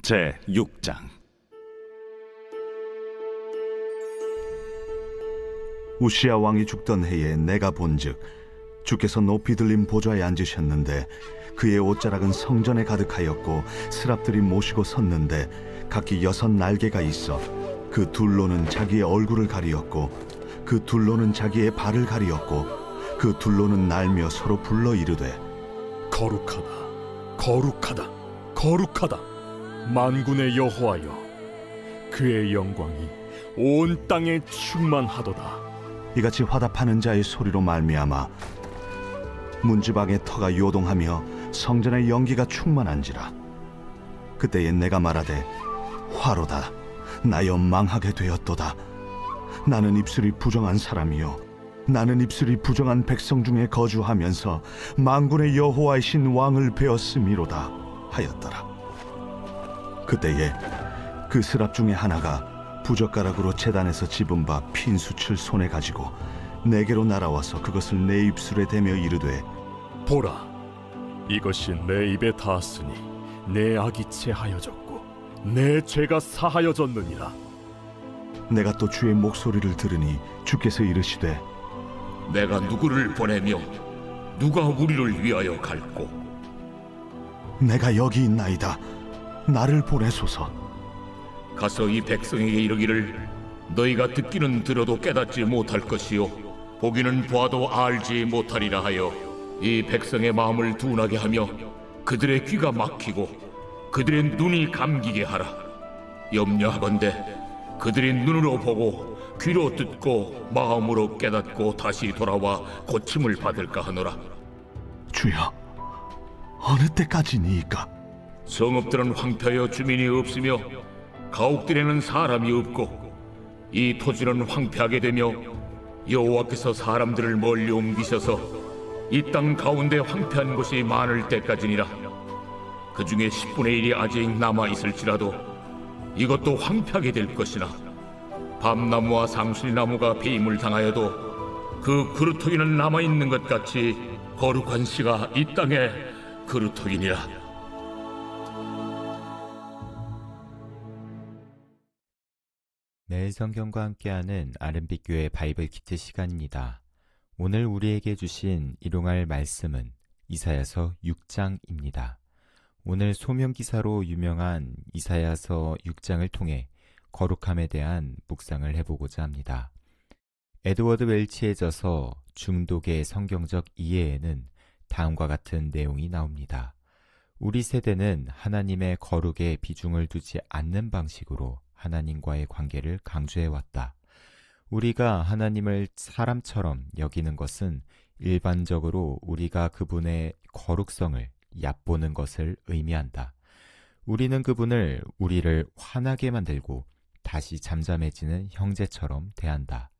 제6장. 우시야 왕이 죽던 해에 내가 본즉 주께서 높이 들린 보좌에 앉으셨는데 그의 옷자락은 성전에 가득하였고 스랍들이 모시고 섰는데 각기 6 날개가 있어 그 둘로는 자기의 얼굴을 가리었고 그 둘로는 자기의 발을 가리었고 그 둘로는 날며 서로 불러 이르되 거룩하다, 거룩하다, 거룩하다, 만군의 여호와여, 그의 영광이 온 땅에 충만하도다. 이같이 화답하는 자의 소리로 말미암아 문지방의 터가 요동하며 성전의 연기가 충만한지라. 그때에 내가 말하되 화로다, 나여 망하게 되었도다. 나는 입술이 부정한 사람이요 나는 입술이 부정한 백성 중에 거주하면서 만군의 여호와이신 왕을 베었음이로다 하였더라. 그때에 그 스랍 중에 하나가 부젓가락으로 제단에서 집은 바 핀수칠 손에 가지고 내게로 날아와서 그것을 내 입술에 대며 이르되 보라, 이것이 내 입에 닿았으니 내 악이 체하여졌고 내 죄가 사하여졌느니라. 내가 또 주의 목소리를 들으니 주께서 이르시되 내가 누구를 보내며 누가 우리를 위하여 갈꼬? 내가 여기 있나이다. 나를 보내소서. 가서 이 백성에게 이르기를 너희가 듣기는 들어도 깨닫지 못할 것이요 보기는 보아도 알지 못하리라 하여 이 백성의 마음을 둔하게 하며 그들의 귀가 막히고 그들의 눈이 감기게 하라. 염려하건대 그들이 눈으로 보고 귀로 듣고 마음으로 깨닫고 다시 돌아와 고침을 받을까 하노라. 주여, 어느 때까지니이까? 성읍들은 황폐하여 주민이 없으며 가옥들에는 사람이 없고 이 토지는 황폐하게 되며 여호와께서 사람들을 멀리 옮기셔서 이 땅 가운데 황폐한 곳이 많을 때까지니라. 그 중에 10분의 1이 아직 남아 있을지라도 이것도 황폐하게 될 것이나 밤나무와 상수리나무가 배임을 당하여도 그 그루터기는 남아 있는 것 같이 거룩한 씨가 이 땅에 그루터기니라. 매일 성경과 함께하는 아름빛 교회 바이블 키트 시간입니다. 오늘 우리에게 주신 일용할 말씀은 이사야서 6장입니다. 오늘 소명기사로 유명한 이사야서 6장을 통해 거룩함에 대한 묵상을 해보고자 합니다. 에드워드 웰치의 저서 중독의 성경적 이해에는 다음과 같은 내용이 나옵니다. 우리 세대는 하나님의 거룩에 비중을 두지 않는 방식으로 하나님과의 관계를 강조해왔다. 우리가 하나님을 사람처럼 여기는 것은 일반적으로 우리가 그분의 거룩성을 얕보는 것을 의미한다. 우리는 그분을 우리를 화나게 만들고 다시 잠잠해지는 형제처럼 대한다.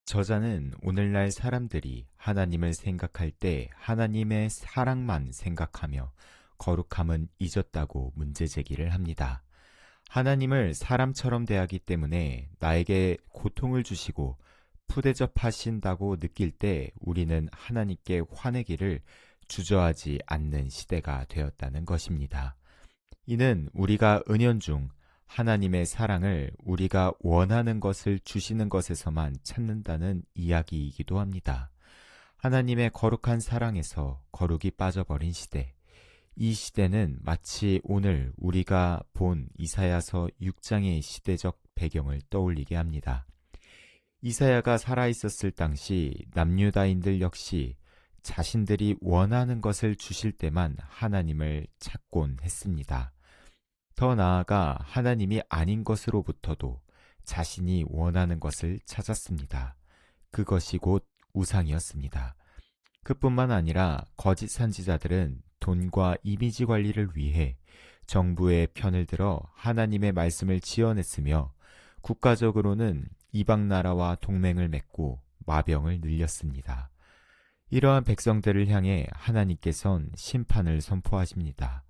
저자는 오늘날 사람들이 하나님을 생각할 때 하나님의 사랑만 생각하며 거룩함은 잊었다고 문제제기를 합니다. 하나님을 사람처럼 대하기 때문에 나에게 고통을 주시고 푸대접하신다고 느낄 때 우리는 하나님께 화내기를 주저하지 않는 시대가 되었다는 것입니다. 이는 우리가 은연중 하나님의 사랑을 우리가 원하는 것을 주시는 것에서만 찾는다는 이야기이기도 합니다. 하나님의 거룩한 사랑에서 거룩이 빠져버린 시대. 이 시대는 마치 오늘 우리가 본 이사야서 6장의 시대적 배경을 떠올리게 합니다. 이사야가 살아있었을 당시 남유다인들 역시 자신들이 원하는 것을 주실 때만 하나님을 찾곤 했습니다. 더 나아가 하나님이 아닌 것으로부터도 자신이 원하는 것을 찾았습니다. 그것이 곧 우상이었습니다. 그뿐만 아니라 거짓 선지자들은 돈과 이미지 관리를 위해 정부의 편을 들어 하나님의 말씀을 지어냈으며 국가적으로는 이방 나라와 동맹을 맺고 마병을 늘렸습니다. 이러한 백성들을 향해 하나님께선 심판을 선포하십니다.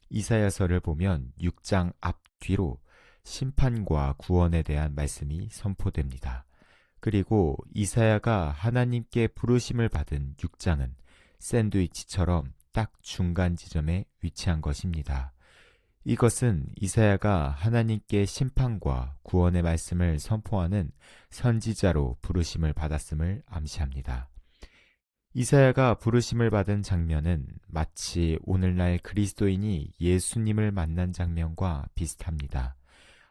이사야서를 보면 6장 앞뒤로 심판과 구원에 대한 말씀이 선포됩니다. 그리고 이사야가 하나님께 부르심을 받은 6장은 샌드위치처럼 딱 중간 지점에 위치한 것입니다. 이것은 이사야가 하나님께 심판과 구원의 말씀을 선포하는 선지자로 부르심을 받았음을 암시합니다. 이사야가 부르심을 받은 장면은 마치 오늘날 그리스도인이 예수님을 만난 장면과 비슷합니다.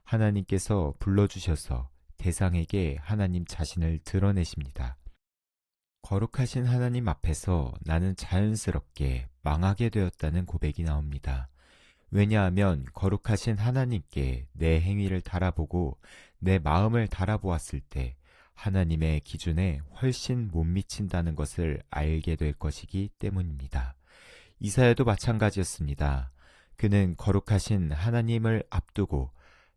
하나님께서 불러주셔서 대상에게 하나님 자신을 드러내십니다. 거룩하신 하나님 앞에서 나는 자연스럽게 망하게 되었다는 고백이 나옵니다. 왜냐하면 거룩하신 하나님께 내 행위를 달아보고 내 마음을 달아보았을 때 하나님의 기준에 훨씬 못 미친다는 것을 알게 될 것이기 때문입니다. 이사야도 마찬가지였습니다. 그는 거룩하신 하나님을 앞두고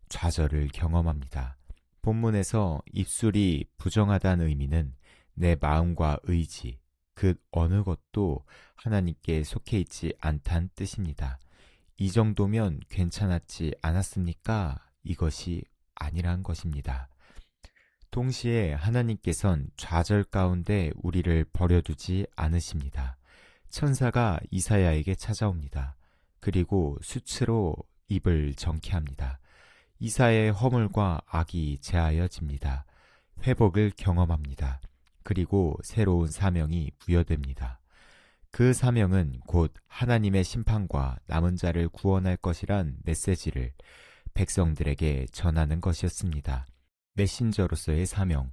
좌절을 경험합니다. 본문에서 입술이 부정하다는 의미는 내 마음과 의지, 그 어느 것도 하나님께 속해 있지 않다는 뜻입니다. 이 정도면 괜찮았지 않았습니까? 이것이 아니란 것입니다. 동시에 하나님께선 좌절 가운데 우리를 버려두지 않으십니다. 천사가 이사야에게 찾아옵니다. 그리고 수치로 입을 정케합니다. 이사야의 허물과 악이 제하여집니다. 회복을 경험합니다. 그리고 새로운 사명이 부여됩니다. 그 사명은 곧 하나님의 심판과 남은 자를 구원할 것이란 메시지를 백성들에게 전하는 것이었습니다. 메신저로서의 사명,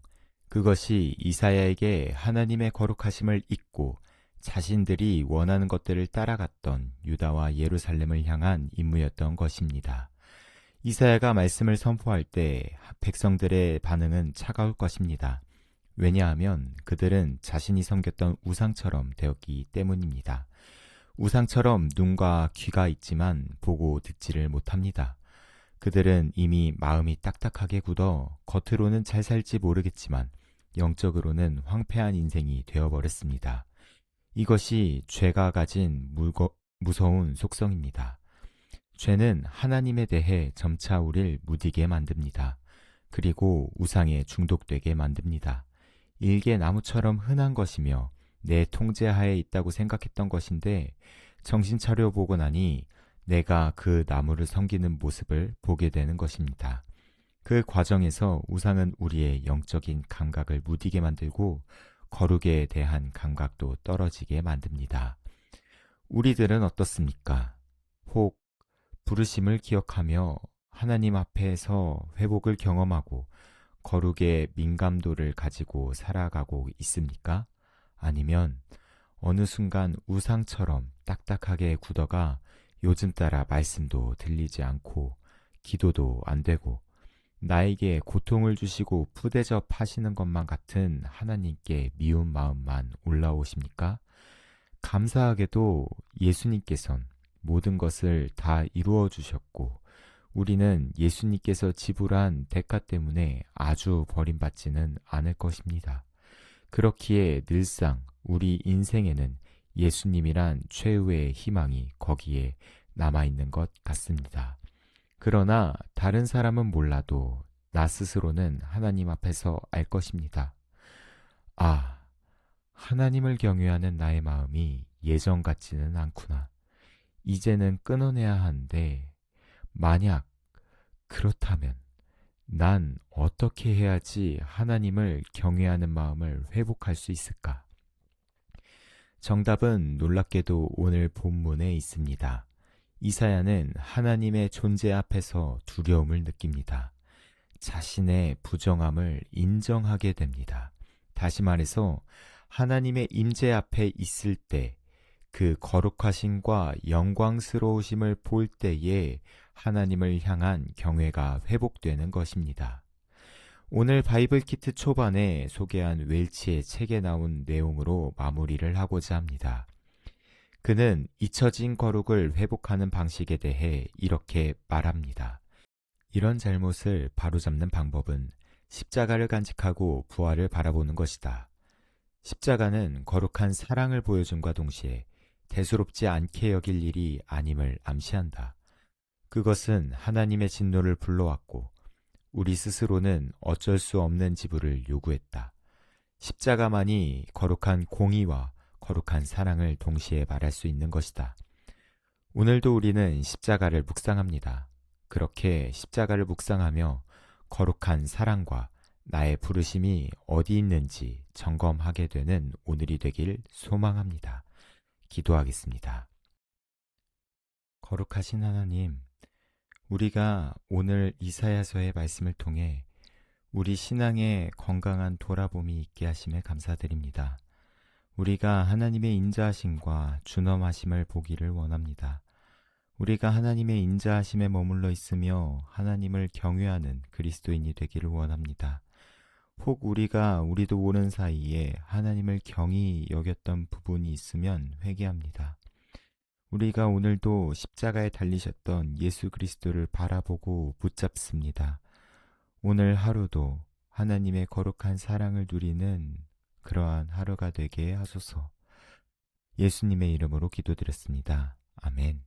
그것이 이사야에게 하나님의 거룩하심을 잊고 자신들이 원하는 것들을 따라갔던 유다와 예루살렘을 향한 임무였던 것입니다. 이사야가 말씀을 선포할 때 백성들의 반응은 차가울 것입니다. 왜냐하면 그들은 자신이 섬겼던 우상처럼 되었기 때문입니다. 우상처럼 눈과 귀가 있지만 보고 듣지를 못합니다. 그들은 이미 마음이 딱딱하게 굳어 겉으로는 잘 살지 모르겠지만 영적으로는 황폐한 인생이 되어버렸습니다. 이것이 죄가 가진 무서운 속성입니다. 죄는 하나님에 대해 점차 우리를 무디게 만듭니다. 그리고 우상에 중독되게 만듭니다. 일개 나무처럼 흔한 것이며 내 통제하에 있다고 생각했던 것인데 정신 차려 보고 나니 내가 그 나무를 섬기는 모습을 보게 되는 것입니다. 그 과정에서 우상은 우리의 영적인 감각을 무디게 만들고 거룩에 대한 감각도 떨어지게 만듭니다. 우리들은 어떻습니까? 혹 부르심을 기억하며 하나님 앞에서 회복을 경험하고 거룩의 민감도를 가지고 살아가고 있습니까? 아니면 어느 순간 우상처럼 딱딱하게 굳어가 요즘 따라 말씀도 들리지 않고 기도도 안 되고 나에게 고통을 주시고 푸대접 하시는 것만 같은 하나님께 미운 마음만 올라오십니까? 감사하게도 예수님께선 모든 것을 다 이루어 주셨고 우리는 예수님께서 지불한 대가 때문에 아주 버림받지는 않을 것입니다. 그렇기에 늘상 우리 인생에는 예수님이란 최후의 희망이 거기에 남아있는 것 같습니다. 그러나 다른 사람은 몰라도 나 스스로는 하나님 앞에서 알 것입니다. 아, 하나님을 경외하는 나의 마음이 예전 같지는 않구나. 이제는 끊어내야 하는데 만약 그렇다면 난 어떻게 해야지 하나님을 경외하는 마음을 회복할 수 있을까? 정답은 놀랍게도 오늘 본문에 있습니다. 이사야는 하나님의 존재 앞에서 두려움을 느낍니다. 자신의 부정함을 인정하게 됩니다. 다시 말해서 하나님의 임재 앞에 있을 때 그 거룩하심과 영광스러우심을 볼 때에 하나님을 향한 경외가 회복되는 것입니다. 오늘 바이블 키트 초반에 소개한 웰치의 책에 나온 내용으로 마무리를 하고자 합니다. 그는 잊혀진 거룩을 회복하는 방식에 대해 이렇게 말합니다. 이런 잘못을 바로잡는 방법은 십자가를 간직하고 부활을 바라보는 것이다. 십자가는 거룩한 사랑을 보여줌과 동시에 대수롭지 않게 여길 일이 아님을 암시한다. 그것은 하나님의 진노를 불러왔고 우리 스스로는 어쩔 수 없는 지불을 요구했다. 십자가만이 거룩한 공의와 거룩한 사랑을 동시에 말할 수 있는 것이다. 오늘도 우리는 십자가를 묵상합니다. 그렇게 십자가를 묵상하며 거룩한 사랑과 나의 부르심이 어디 있는지 점검하게 되는 오늘이 되길 소망합니다. 기도하겠습니다. 거룩하신 하나님, 우리가 오늘 이사야서의 말씀을 통해 우리 신앙에 건강한 돌아봄이 있게 하심에 감사드립니다. 우리가 하나님의 인자하심과 준엄하심을 보기를 원합니다. 우리가 하나님의 인자하심에 머물러 있으며 하나님을 경외하는 그리스도인이 되기를 원합니다. 혹 우리도 모르는 사이에 하나님을 경히 여겼던 부분이 있으면 회개합니다. 우리가 오늘도 십자가에 달리셨던 예수 그리스도를 바라보고 붙잡습니다. 오늘 하루도 하나님의 거룩한 사랑을 누리는 그러한 하루가 되게 하소서. 예수님의 이름으로 기도드렸습니다. 아멘.